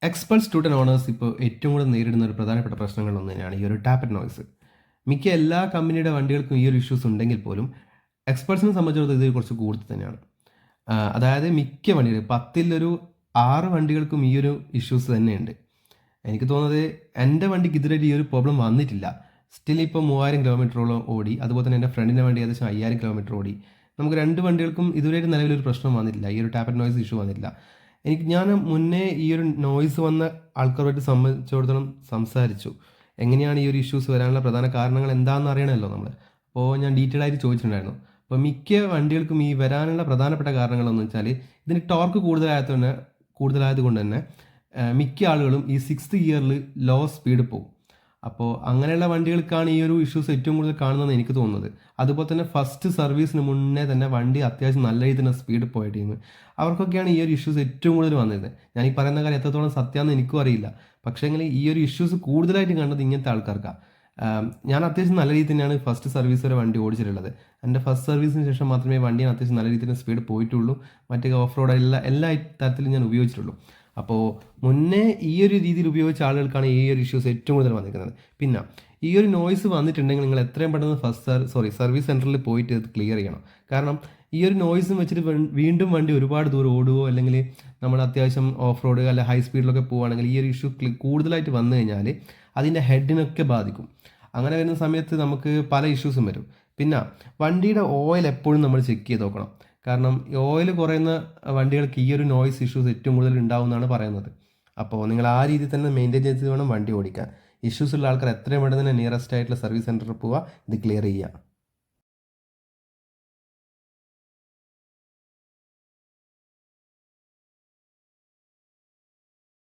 Xpulse student owners ഇപ്പോൾ ഏറ്റവും കൂടുതൽ നേരിടുന്ന ഒരു പ്രധാനപ്പെട്ട പ്രശ്നങ്ങളൊന്നു തന്നെയാണ് ഈ ഒരു ടാപ്പറ്റ് നോയ്സ്. മിക്ക എല്ലാ കമ്പനിയുടെ വണ്ടികൾക്കും ഈ ഒരു ഇഷ്യൂസ് ഉണ്ടെങ്കിൽ പോലും എക്സ്പൾസിനെ സംബന്ധിച്ചിടത്തോളം ഇത് കുറച്ച് കൂടുതൽ തന്നെയാണ്. അതായത് മിക്ക വണ്ടികൾ 10 6 വണ്ടികൾക്കും ഈ ഒരു ഇഷ്യൂസ് തന്നെയുണ്ട്. എനിക്ക് തോന്നുന്നത് എൻ്റെ വണ്ടിക്ക് ഇതുവരെ ഈ ഒരു പ്രോബ്ലം വന്നിട്ടില്ല. സ്റ്റിൽ ഇപ്പോൾ 3000 കിലോമീറ്ററോളം ഓടി, അതുപോലെ തന്നെ എൻ്റെ ഫ്രണ്ടിൻ്റെ വണ്ടി ഏകദേശം 5000 കിലോമീറ്റർ ഓടി. നമുക്ക് 2 വണ്ടികൾക്കും ഇതുവരെ നിലവിലൊരു പ്രശ്നം വന്നിട്ടില്ല, ഈ ഒരു ടാപ്പറ്റ് നോയ്സ് ഇഷ്യൂ വന്നിട്ടില്ല. ഞാൻ മുന്നേ ഈ ഒരു നോയ്സ് വന്ന ആൾക്കാരുമായിട്ട് സംബന്ധിച്ചിടത്തോളം സംസാരിച്ചു. എങ്ങനെയാണ് ഈ ഒരു ഇഷ്യൂസ് വരാനുള്ള പ്രധാന കാരണങ്ങൾ എന്താണെന്ന് അറിയണമല്ലോ നമ്മൾ. അപ്പോൾ ഞാൻ ഡീറ്റെയിൽ ആയിട്ട് ചോദിച്ചിട്ടുണ്ടായിരുന്നു. അപ്പോൾ മിക്ക വണ്ടികൾക്കും ഈ വരാനുള്ള പ്രധാനപ്പെട്ട കാരണങ്ങളെന്ന് വെച്ചാൽ ഇതിന് ടോർക്ക് കൂടുതലായത് കൊണ്ട് തന്നെ മിക്ക ആളുകളും ഈ 6th ഗിയറിൽ ലോ സ്പീഡ് പോകും. അപ്പോൾ അങ്ങനെയുള്ള വണ്ടികൾക്കാണ് ഈ ഒരു ഇഷ്യൂസ് ഏറ്റവും കൂടുതൽ കാണുന്നതെന്ന് എനിക്ക് തോന്നുന്നത്. അതുപോലെ തന്നെ ഫസ്റ്റ് സർവീസിന് മുന്നേ തന്നെ വണ്ടി അത്യാവശ്യം നല്ല രീതിയിൽ സ്പീഡ് പോയ ടീം, അവർക്കൊക്കെയാണ് ഈ ഒരു ഇഷ്യൂസ് ഏറ്റവും കൂടുതൽ വന്നിരുന്നത്. ഞാൻ ഈ പറയുന്ന കാര്യം എത്രത്തോളം സത്യമാണെന്ന് എനിക്കും അറിയില്ല. പക്ഷേ എങ്കിൽ ഈ ഒരു ഇഷ്യൂസ് കൂടുതലായിട്ട് കണ്ടത് ഇങ്ങനത്തെ ആൾക്കാർക്കാണ്. ഞാൻ അത്യാവശ്യം നല്ല രീതിയിൽ തന്നെയാണ് ഫസ്റ്റ് സർവീസ് വരെ വണ്ടി ഓടിച്ചിട്ടുള്ളത്. എൻ്റെ ഫസ്റ്റ് സർവീസിന് ശേഷം മാത്രമേ വണ്ടി അത്യാവശ്യം നല്ല രീതിയിൽ സ്പീഡ് പോയിട്ടുള്ളൂ. മറ്റേ ഓഫ് റോഡ് എല്ലാ തരത്തിലും ഞാൻ ഉപയോഗിച്ചിട്ടുള്ളൂ. അപ്പോൾ മുന്നേ ഈ ഒരു രീതിയിൽ ഉപയോഗിച്ച ആളുകൾക്കാണ് ഈ ഒരു ഇഷ്യൂസ് ഏറ്റവും കൂടുതൽ വന്നിരിക്കുന്നത്. പിന്നെ ഈ ഒരു നോയ്സ് വന്നിട്ടുണ്ടെങ്കിൽ നിങ്ങൾ എത്രയും പെട്ടെന്ന് സർവീസ് സെൻറ്ററിൽ പോയിട്ട് ഇത് ക്ലിയർ ചെയ്യണം. കാരണം ഈ ഒരു നോയ്സും വെച്ചിട്ട് വീണ്ടും വണ്ടി ഒരുപാട് ദൂരം ഓടുകയോ അല്ലെങ്കിൽ നമ്മൾ അത്യാവശ്യം ഓഫ് റോഡ് അല്ല ഹൈ സ്പീഡിലൊക്കെ പോവുകയാണെങ്കിൽ ഈ ഒരു ഇഷ്യൂ കൂടുതലായിട്ട് വന്നു കഴിഞ്ഞാൽ അതിൻ്റെ ഹെഡിനൊക്കെ ബാധിക്കും. അങ്ങനെ വരുന്ന സമയത്ത് നമുക്ക് പല ഇഷ്യൂസും വരും. പിന്നെ വണ്ടിയുടെ ഓയിൽ എപ്പോഴും നമ്മൾ ചെക്ക് ചെയ്ത് നോക്കണം. കാരണം ഓയിൽ കുറയുന്ന വണ്ടികൾക്ക് ഈ ഒരു നോയ്സ് ഇഷ്യൂസ് ഏറ്റവും കൂടുതൽ ഉണ്ടാവും എന്നാണ് പറയുന്നത്. അപ്പോൾ നിങ്ങൾ ആ രീതിയിൽ തന്നെ മെയിൻറ്റെയിൻ ചെയ്ത് വേണം വണ്ടി ഓടിക്കാൻ. ഇഷ്യൂസ് ഉള്ള ആൾക്കാർ എത്രയും പെട്ടെന്ന് തന്നെ നിയറസ്റ്റ് ആയിട്ടുള്ള സർവീസ് സെൻറ്ററിൽ പോവുക, ഇത് ക്ലിയർ ചെയ്യുക.